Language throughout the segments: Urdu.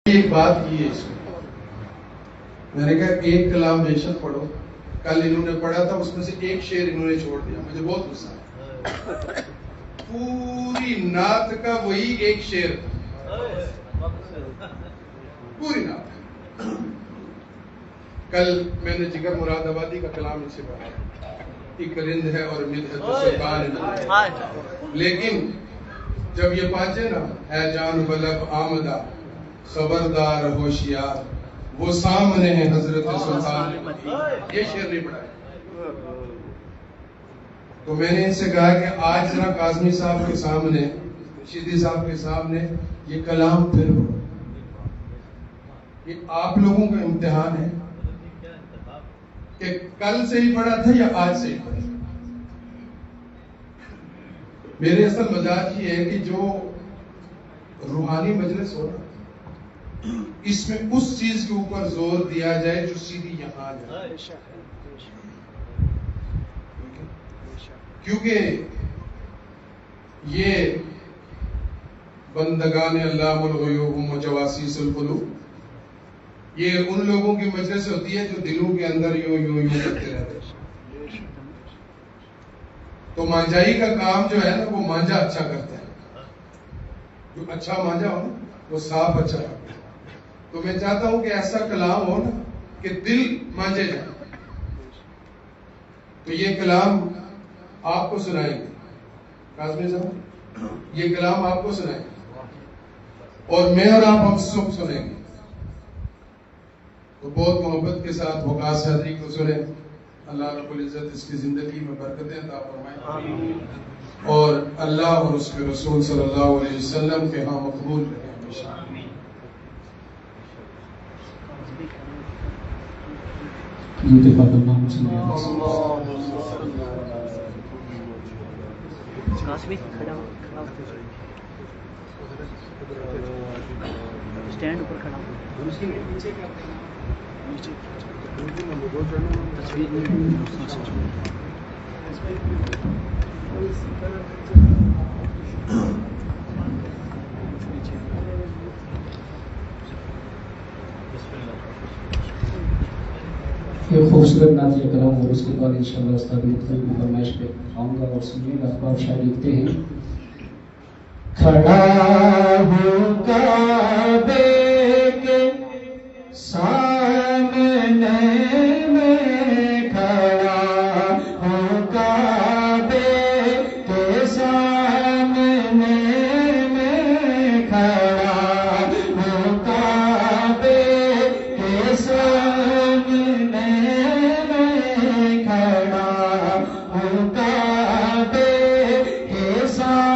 ایک بات کی ہے اس میں نے کہا ایک کلام بیشک پڑھو. کل انہوں نے پڑھا تھا، اس میں سے ایک شعر انہوں نے چھوڑ دیا، مجھے بہت غصہ آیا. پوری نعت کا وہی ایک شعر، پوری نعت. کل میں نے جگر مراد آبادی کا کلام ان سے پڑھا، ایک رند ہے اور مد ہے تو سرکار ہے. لیکن جب یہ پانچے نا ہے جان بلب آمدہ خبردار ہوشیار وہ سامنے ہیں حضرت سلطان، یہ شعر نہیں پڑھا. تو میں نے ان سے کہا کہ آج ذرا قاسمی صاحب کے سامنے، شیدی صاحب کے سامنے یہ کلام پھر پڑھو. یہ آپ لوگوں کا امتحان ہے کہ کل سے ہی پڑھا تھا یا آج سے ہی پڑھا. میرے اصل مزاج یہ ہے کہ جو روحانی مجلس ہو رہا اس میں اس چیز کے اوپر زور دیا جائے جو سیدھی یہاں جائے. کیونکہ یہ بندگان علام الغیوب و جواسیس القلوب، یہ ان لوگوں کی مجلس ہوتی ہے جو دلوں کے اندر یوں یوں یوں کرتے رہتے. تو مانجائی کا کام جو ہے نا وہ مانجا اچھا کرتا ہے. جو اچھا مانجا ہو نا وہ صاف اچھا کرتا ہے. تو میں چاہتا ہوں کہ ایسا کلام ہو نا کہ دل مانجے جائے. تو یہ کلام آپ کو سنائیں گے قاسمی صاحب، یہ کلام آپ کو سنائیں گے اور میں اور آپ ہم سب سنیں گے. تو بہت محبت کے ساتھ وقاص حضری کو سنیں. اللہ رب العزت اس کی زندگی میں برکتیں عطا فرمائے اور اللہ اور اس کے رسول صلی اللہ علیہ وسلم کے ہاں مقبول رہے ہمیشہ. اسٹینڈ اوپر کھڑا یہ خوبصورت نعتیہ کلام اور اس کے بعد انشاءاللہ استاد مختلف کی فرمائش پہ آؤں گا اور سنیے گا. اقبال شاہ لکھتے ہیں کھڑا ہوں کعبے کے سامنے میں، کھڑا ہوں کعبے کے سامنے میں، کھڑا ہوں کعبے کے سامنے میں، کھڑا ہوں کعبے کے سامنے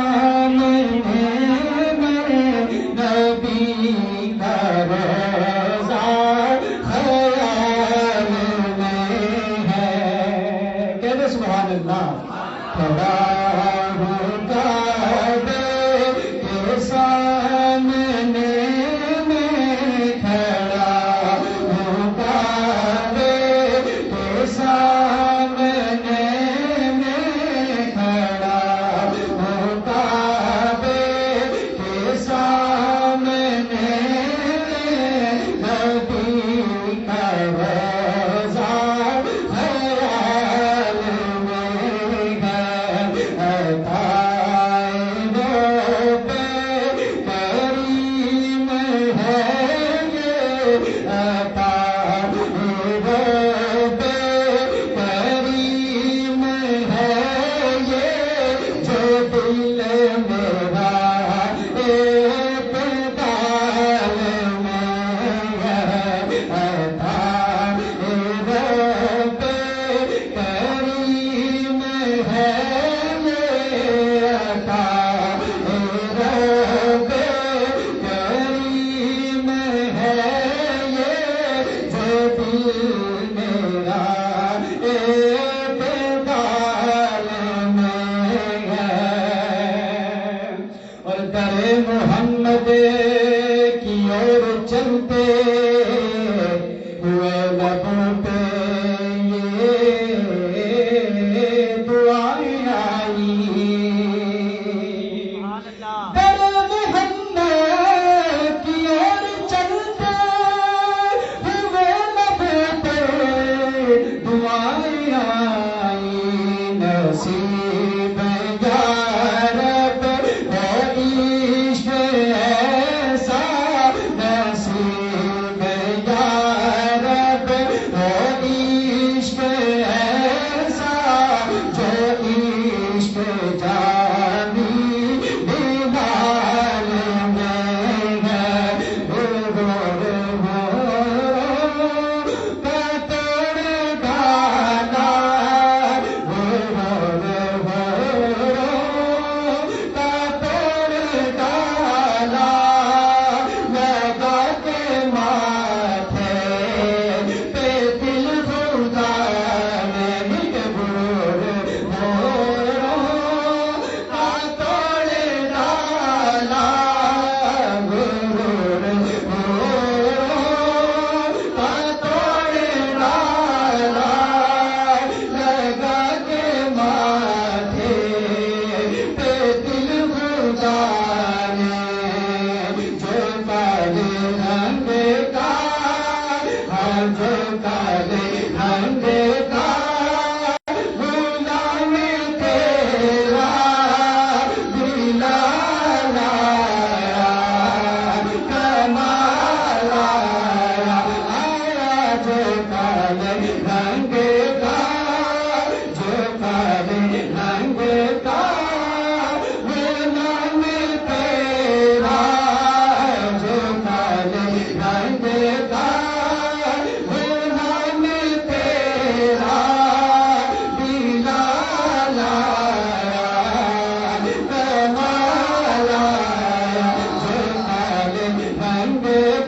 در محمد کی اور چل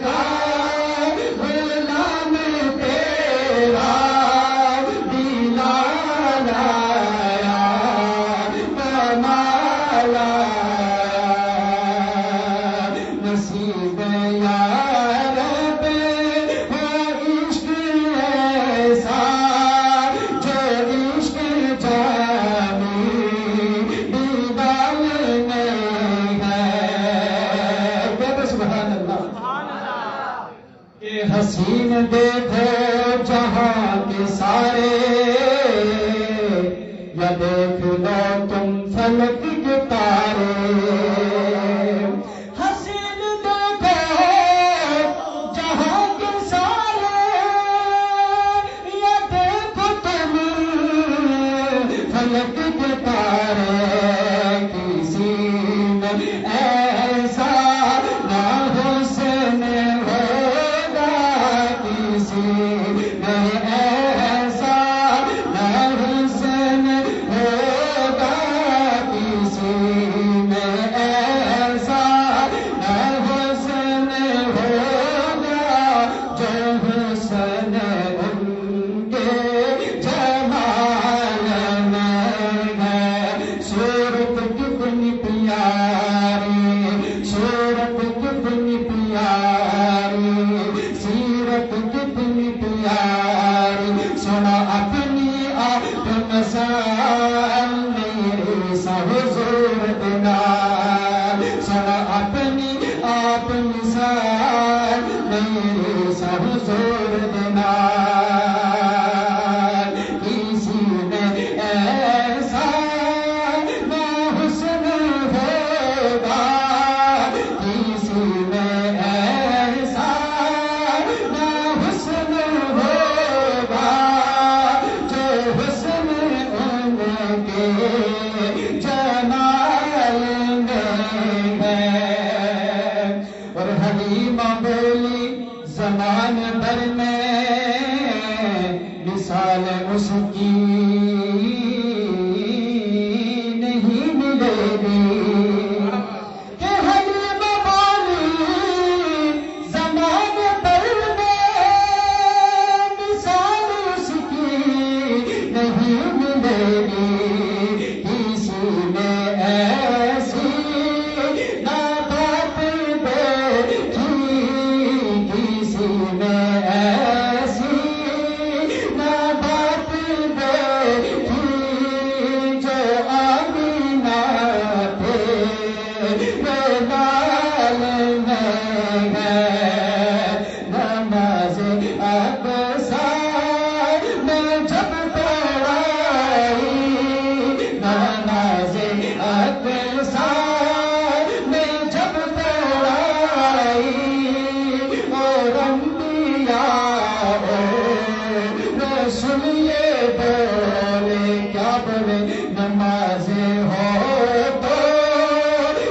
کا غلام تیرا دیدار آیا کمال آیا نصیب یا رب ہو عشق ایسا جو عشق جانی دیدار میں ہے سبحان اللہ کہ حسین دیکھو جہاں کے سارے یا دیکھ لو تم فلک کے تارے حسین دیکھو جہاں کے سارے یا دیکھو تم فلک کے تارے کسی میں ایسا نہ حسن ہوگا کسی میں ایسا نہ حسن ہوگا کسی میں ایسا نہ حسن ہوگا جو حسن ان کے جمال میں ہے صورت کتنی پیاری صورت کتنی پیاری سیرت کتنی پیاری سنا اپنی آپ مثال میرے سا حضور دینا سنا اپنی آپ مثال میرے سا حضور دینا کسی میں ایسا نہ حسن ہوگا کسی میں ایسا نہ حسن ہوگا جو حسن ان کے جمال میں ہے اور حلیمہ بولی زمان بھر میں مثال اس کی نہیں ملے گی کہ حلیمہ بولی زمان بھر میں مثال اس کی نہیں ملے گی کسی میں ایسی نہ بات دیکھی کسی میں ایسی نہ بات دیکھی جو آمینہ تیرے لال میں ہے نماز اقصی میں جب پڑھائی نماز اقصی میں جب پڑھائی اور انبیاء رسول یہ بولے کیا بولے نماز ہو تو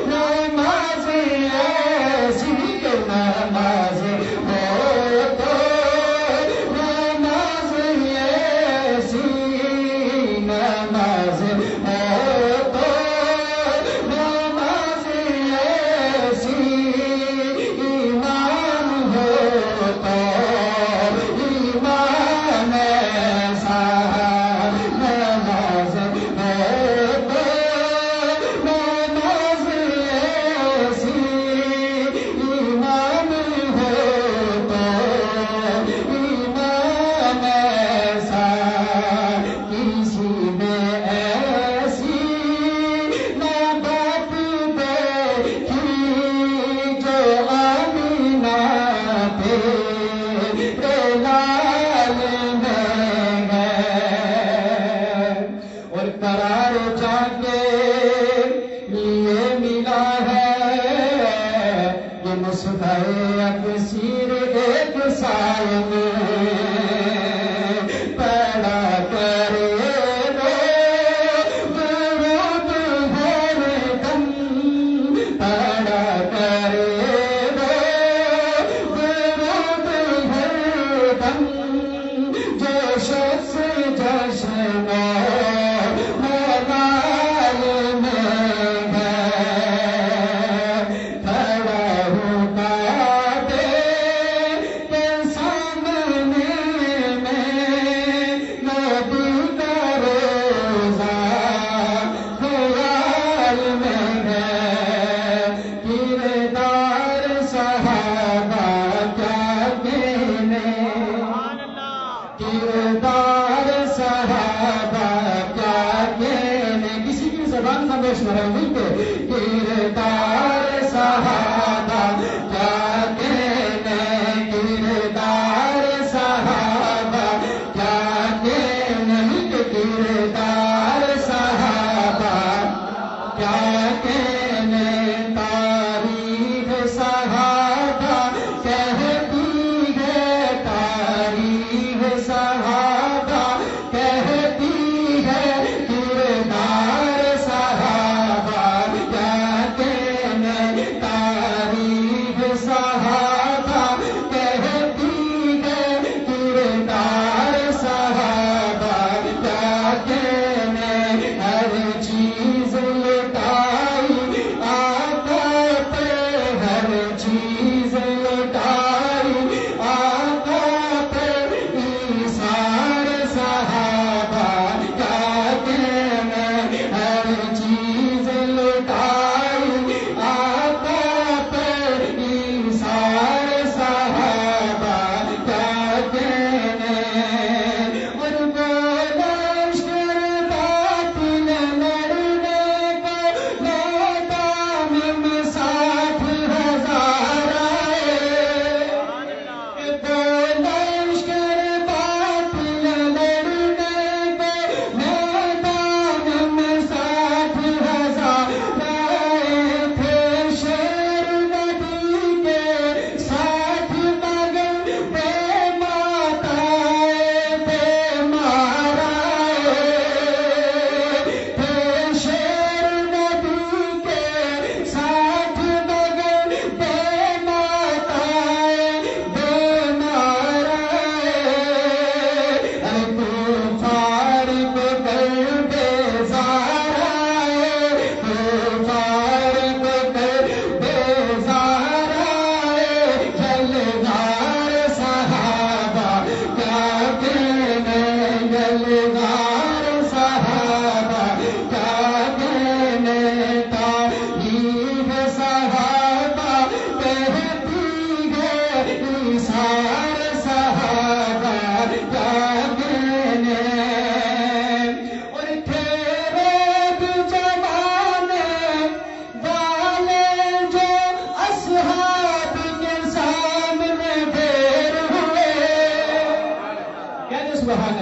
نماز ایسی کہ نماز ہو تو نماز ایسی نماز ہو تو نماز ایسی ایمان ہو تو ایمان ایسا نماز ہو تو نماز ایسی ایمان ہو تو ایمان ایسا کسی میں ایسی نہ بات دیکھی جو آمینہ تیرے لال میں ہے اور قرار جا کے لیے ملا ہے یہ مصطفیٰ اکثیر ایک سال میں پیدا کرے درود ہر دم پیدا کرے درود ہر دم جو شخص جشن ملال میں ہے کھڑا ہوتا دے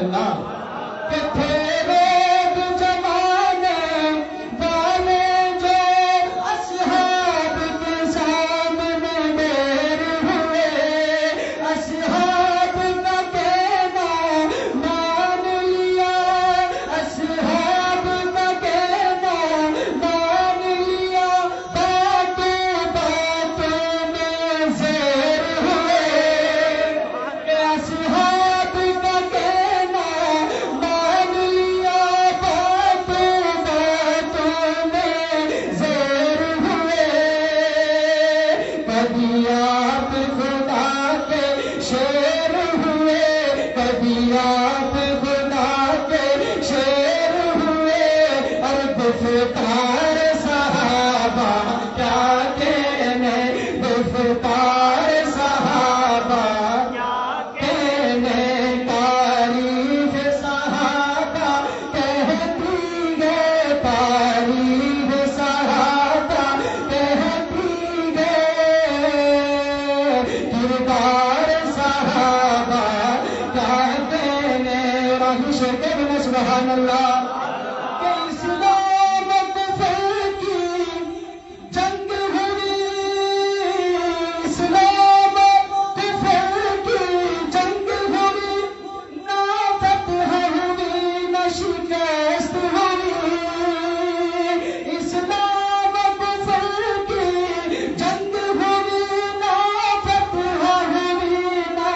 اللہ کہ تھے لوگ زمانے والے جو اصحاب کے سامنے دیر ہوئے، اصحاب کا کہنا مان لیا، اصحاب کا کہنا مان لیا، باتوں باتوں میں زیر ہوئے، کہ اصحاب کا کہنا مان لیا، باتوں باتوں میں زیر ہوئے، کبھی آپ خدا کے شیر ہوئے، کبھی آپ خدا کے شیر ہوئے، اور گفتار صحابہ کیا کہنے، گفتار صحابہ کیا کہنے، تاریخ صحابہ کہتی ہے، تاریخ صحابہ کہتی ہے، کردار صحابہ کیا کہنے، راہش کہنے سبحان اللہ، کہ اسلام کفر کی جنگ ہوئی، اسلام کفر کی جنگ ہوئی، نہ فتح ہوئی نہ شکست ہوئی، اسلام کفر کی جنگ ہوئی، نہ فتح ہوئی نہ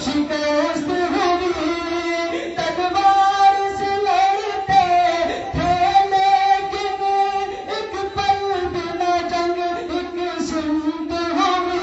شکست ہوئی، تلوار سے لڑتے تھے لیکن ایک پل بھی نہ جنگ ایک سمت ہوئی،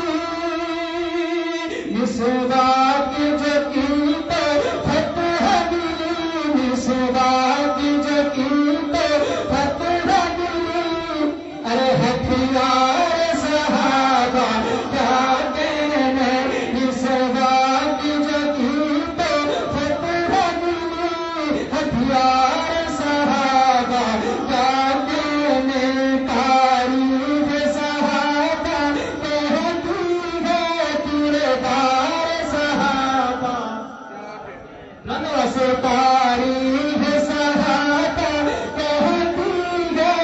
مسواک جو کی تو فتح ملی، مسواک جو کی تو فتح ملی، ارے ہتھیار صحابہ کیا کہنے، مسواک جو کی تو فتح ملی، ہتھیار صحابہ کیا کہنے، تاریخ صحابہ کہتی ہے، کردار صحابہ رنگوں سے، تاریخ صحابہ کہتی ہے،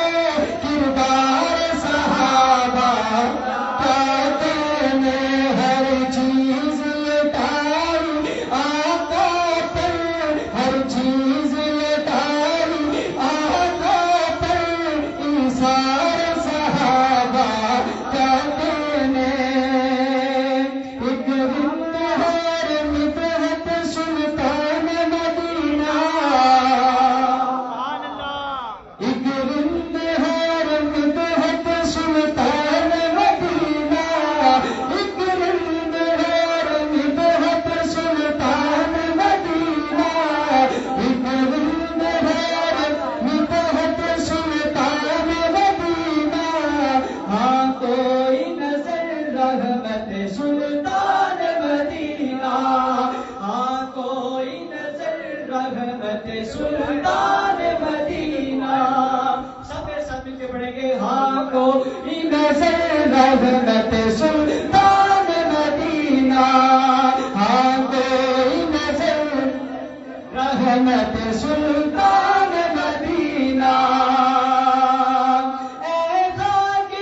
کردار صحابہ کیا کہنے، ہر چیز لٹائی آقا پر، ہر چیز لٹائی آقا پر، انصار صحابہ کیا کہنے، ایک رند ہر مدحت سلطان مدینہ، ایک رند ہر مدحت سلطان مدینہ، ایک رند ہر مدحت سلطان مدینہ، ایک رند ہر مدحت سلطان مدینہ، ہاں کوئی نظر رحمت سلطان مدینہ، ہاں کوئی نظر رحمت سلطان مدینہ، سب سب مل کے پڑھیں گے، ہاں کوئی نظر رحمت سلطان مدینہ، ہاں کوئی نظر رحمت سلطان مدینہ، اے خاک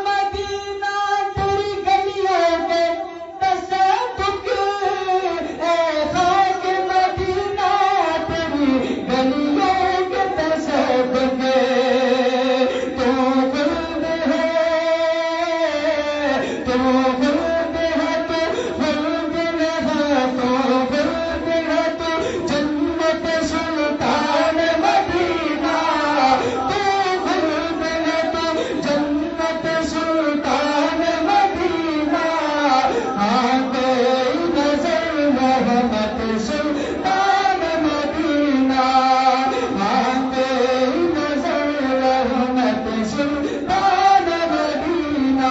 مدینہ تیری گلیوں کے تصدق، اے خاک مدینہ تیری گلیوں کے تصدق، تو خلد ہے، تو خلد ہے، تو خلد ہے، تو خلد ہے، تو جنت سلطان مدینہ، تو خلد ہے، تو جنت سلطان مدینہ، ہاں کوئی نظر رحمت سلطان مدینہ، ہاں کوئی نظر رحمت سلطان مدینہ،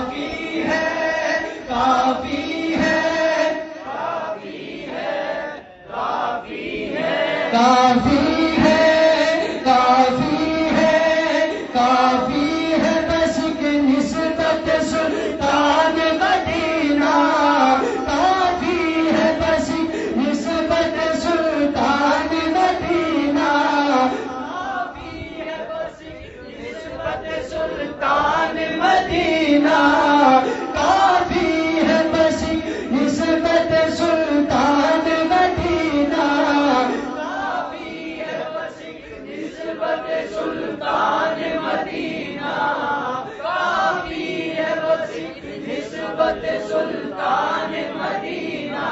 کافی ہے کافی ہے کافی ہے کافی ہے کافی ہے کافی ہے کافی ہے بس کی نسبت سلطان مدینہ کافی ہے بس نسبت سلطان مدینہ کافی ہے بس نسبت سلطان مدینہ کافی ہے بس نسبت سلطان مدینہ کافی ہے بس نسبت سلطان مدینہ کافی ہے بس نسبت سلطان مدینہ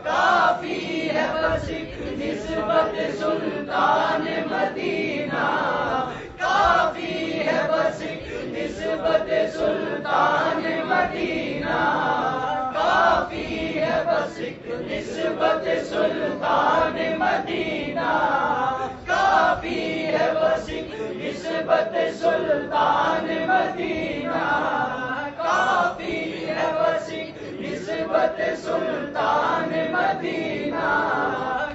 کافی ہے بس نسبت سلطان مدینہ کافی ہے بس نسبت سلطان مدینہ کافی ہے بس نسبت سلطان مدینہ کافی ہے بس نسبت سلطان مدینہ کافی ہے بس نسبت سلطان مدینہ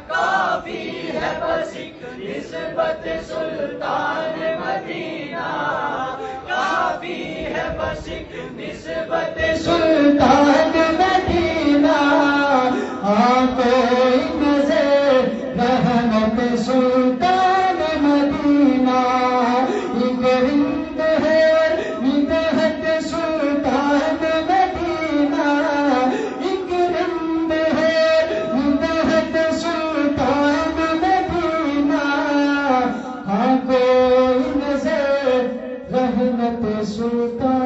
کافی ہے بس نسبت سلطان مدینہ کافی ہے بس نسبت سلطان مدینہ ہاں کوئی نظر رحمت سلطان مدینہ ایک رند ہے ندہت سلطان مدینہ ایک رند ہے ندہت سلطان مدینہ ہاں کوئی نظر رحمت سلطان